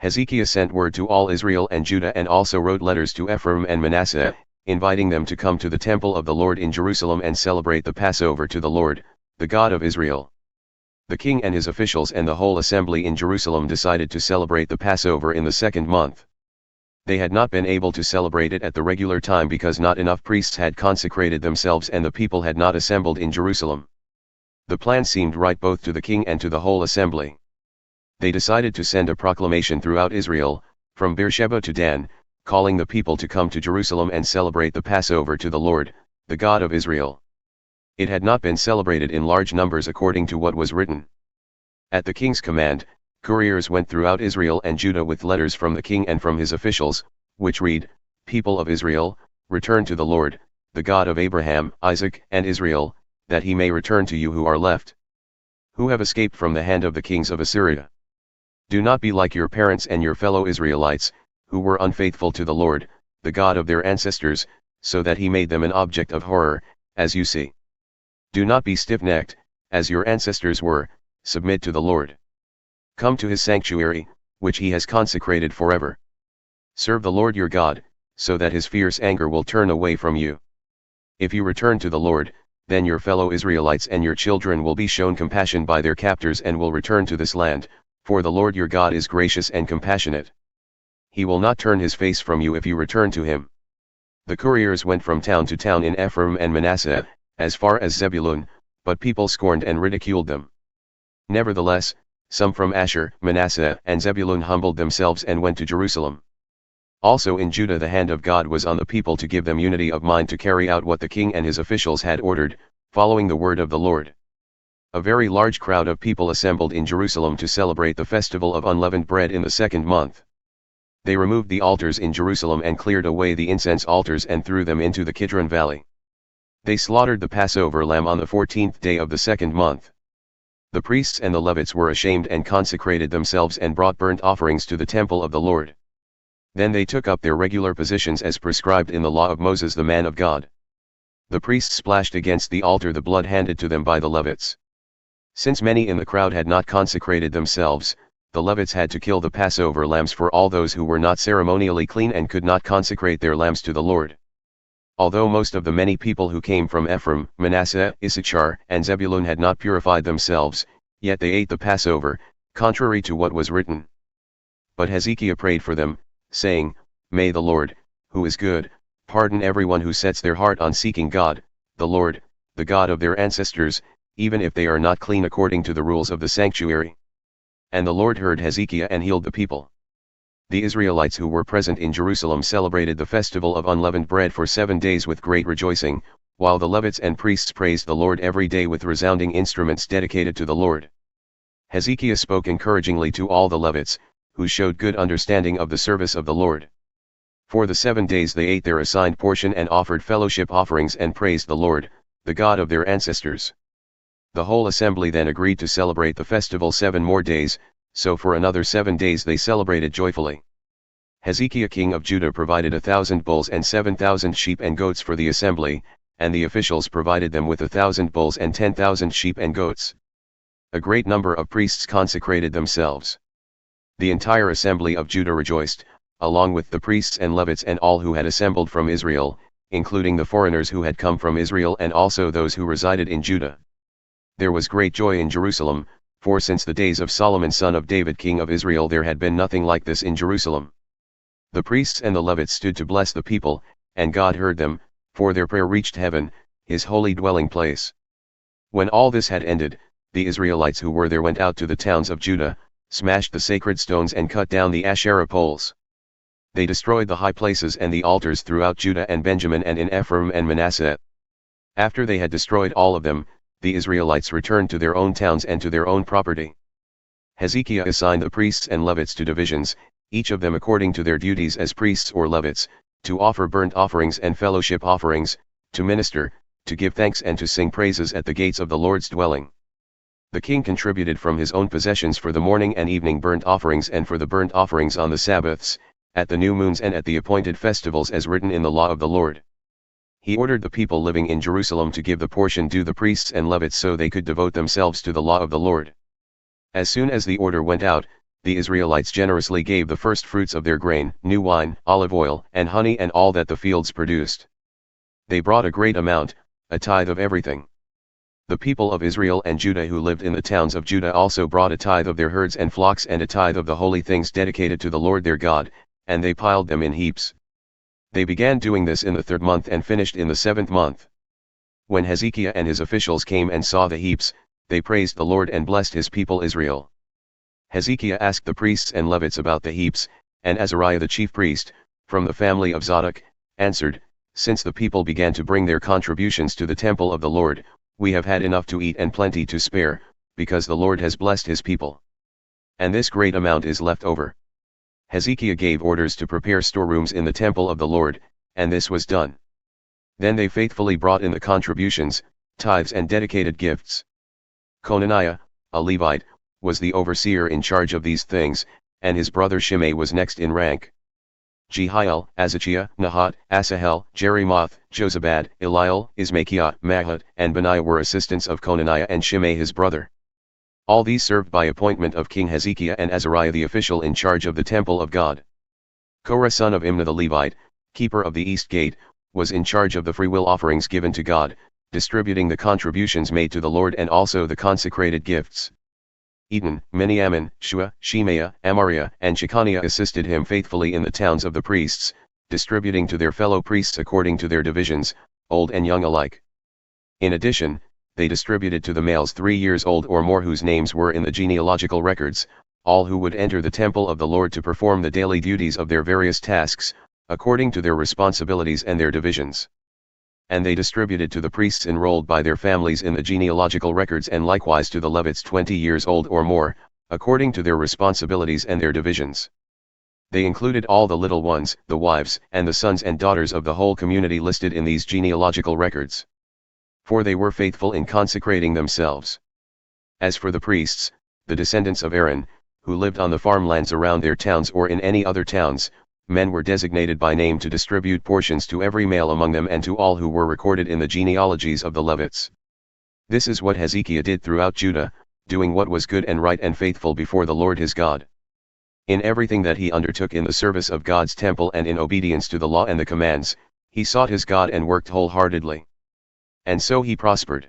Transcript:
Hezekiah sent word to all Israel and Judah and also wrote letters to Ephraim and Manasseh, inviting them to come to the temple of the Lord in Jerusalem and celebrate the Passover to the Lord, the God of Israel. The king and his officials and the whole assembly in Jerusalem decided to celebrate the Passover in the 2nd month. They had not been able to celebrate it at the regular time because not enough priests had consecrated themselves and the people had not assembled in Jerusalem. The plan seemed right both to the king and to the whole assembly. They decided to send a proclamation throughout Israel, from Beersheba to Dan, calling the people to come to Jerusalem and celebrate the Passover to the Lord, the God of Israel. It had not been celebrated in large numbers according to what was written. At the king's command, couriers went throughout Israel and Judah with letters from the king and from his officials, which read, "People of Israel, return to the Lord, the God of Abraham, Isaac, and Israel, that he may return to you who are left, who have escaped from the hand of the kings of Assyria. Do not be like your parents and your fellow Israelites, who were unfaithful to the Lord, the God of their ancestors, so that he made them an object of horror, as you see. Do not be stiff-necked, as your ancestors were, submit to the Lord. Come to his sanctuary, which he has consecrated forever. Serve the Lord your God, so that his fierce anger will turn away from you. If you return to the Lord, then your fellow Israelites and your children will be shown compassion by their captors and will return to this land, for the Lord your God is gracious and compassionate. He will not turn his face from you if you return to him." The couriers went from town to town in Ephraim and Manasseh, as far as Zebulun, but people scorned and ridiculed them. Nevertheless, some from Asher, Manasseh, and Zebulun humbled themselves and went to Jerusalem. Also in Judah the hand of God was on the people to give them unity of mind to carry out what the king and his officials had ordered, following the word of the Lord. A very large crowd of people assembled in Jerusalem to celebrate the Festival of Unleavened Bread in the 2nd month. They removed the altars in Jerusalem and cleared away the incense altars and threw them into the Kidron Valley. They slaughtered the Passover lamb on the 14th day of the 2nd month. The priests and the Levites were ashamed and consecrated themselves and brought burnt offerings to the temple of the Lord. Then they took up their regular positions as prescribed in the law of Moses the man of God. The priests splashed against the altar the blood handed to them by the Levites. Since many in the crowd had not consecrated themselves, the Levites had to kill the Passover lambs for all those who were not ceremonially clean and could not consecrate their lambs to the Lord. Although most of the many people who came from Ephraim, Manasseh, Issachar, and Zebulun had not purified themselves, yet they ate the Passover, contrary to what was written. But Hezekiah prayed for them, saying, "May the Lord, who is good, pardon everyone who sets their heart on seeking God, the Lord, the God of their ancestors, even if they are not clean according to the rules of the sanctuary." And the Lord heard Hezekiah and healed the people. The Israelites who were present in Jerusalem celebrated the Festival of Unleavened Bread for 7 days with great rejoicing, while the Levites and priests praised the Lord every day with resounding instruments dedicated to the Lord. Hezekiah spoke encouragingly to all the Levites, who showed good understanding of the service of the Lord. For the 7 days they ate their assigned portion and offered fellowship offerings and praised the Lord, the God of their ancestors. The whole assembly then agreed to celebrate the festival 7 more days, so for another 7 days they celebrated joyfully. Hezekiah king of Judah provided 1,000 bulls and 7,000 sheep and goats for the assembly, and the officials provided them with 1,000 bulls and 10,000 sheep and goats. A great number of priests consecrated themselves. The entire assembly of Judah rejoiced, along with the priests and Levites and all who had assembled from Israel, including the foreigners who had come from Israel and also those who resided in Judah. There was great joy in Jerusalem, for since the days of Solomon son of David king of Israel there had been nothing like this in Jerusalem. The priests and the Levites stood to bless the people, and God heard them, for their prayer reached heaven, his holy dwelling place. When all this had ended, the Israelites who were there went out to the towns of Judah, smashed the sacred stones and cut down the Asherah poles. They destroyed the high places and the altars throughout Judah and Benjamin and in Ephraim and Manasseh. After they had destroyed all of them, the Israelites returned to their own towns and to their own property. Hezekiah assigned the priests and Levites to divisions, each of them according to their duties as priests or Levites, to offer burnt offerings and fellowship offerings, to minister, to give thanks and to sing praises at the gates of the Lord's dwelling. The king contributed from his own possessions for the morning and evening burnt offerings and for the burnt offerings on the Sabbaths, at the new moons and at the appointed festivals as written in the law of the Lord. He ordered the people living in Jerusalem to give the portion due the priests and Levites so they could devote themselves to the law of the Lord. As soon as the order went out, the Israelites generously gave the first fruits of their grain, new wine, olive oil, and honey, and all that the fields produced. They brought a great amount, a tithe of everything. The people of Israel and Judah who lived in the towns of Judah also brought a tithe of their herds and flocks and a tithe of the holy things dedicated to the Lord their God, and they piled them in heaps. They began doing this in the 3rd month and finished in the 7th month. When Hezekiah and his officials came and saw the heaps, they praised the Lord and blessed his people Israel. Hezekiah asked the priests and Levites about the heaps, and Azariah the chief priest, from the family of Zadok, answered, "Since the people began to bring their contributions to the temple of the Lord, we have had enough to eat and plenty to spare, because the Lord has blessed his people. And this great amount is left over." Hezekiah gave orders to prepare storerooms in the temple of the Lord, and this was done. Then they faithfully brought in the contributions, tithes and dedicated gifts. Conaniah, a Levite, was the overseer in charge of these things, and his brother Shimei was next in rank. Jehiel, Azariah, Nahat, Asahel, Jerimoth, Jozabad, Eliel, Ismachiah, Mahat, and Benaiah were assistants of Conaniah and Shimei his brother. All these served by appointment of King Hezekiah and Azariah the official in charge of the temple of God. Korah son of Imnah the Levite, keeper of the east gate, was in charge of the freewill offerings given to God, distributing the contributions made to the Lord and also the consecrated gifts. Eden, Miniamin, Shua, Shemaiah, Amariah, and Shechaniah assisted him faithfully in the towns of the priests, distributing to their fellow priests according to their divisions, old and young alike. In addition, they distributed to the males 3 years old or more whose names were in the genealogical records, all who would enter the temple of the Lord to perform the daily duties of their various tasks, according to their responsibilities and their divisions. And they distributed to the priests enrolled by their families in the genealogical records and likewise to the Levites 20 years old or more, according to their responsibilities and their divisions. They included all the little ones, the wives, and the sons and daughters of the whole community listed in these genealogical records. For they were faithful in consecrating themselves. As for the priests, the descendants of Aaron, who lived on the farmlands around their towns or in any other towns, men were designated by name to distribute portions to every male among them and to all who were recorded in the genealogies of the Levites. This is what Hezekiah did throughout Judah, doing what was good and right and faithful before the Lord his God. In everything that he undertook in the service of God's temple and in obedience to the law and the commands, he sought his God and worked wholeheartedly. And so he prospered.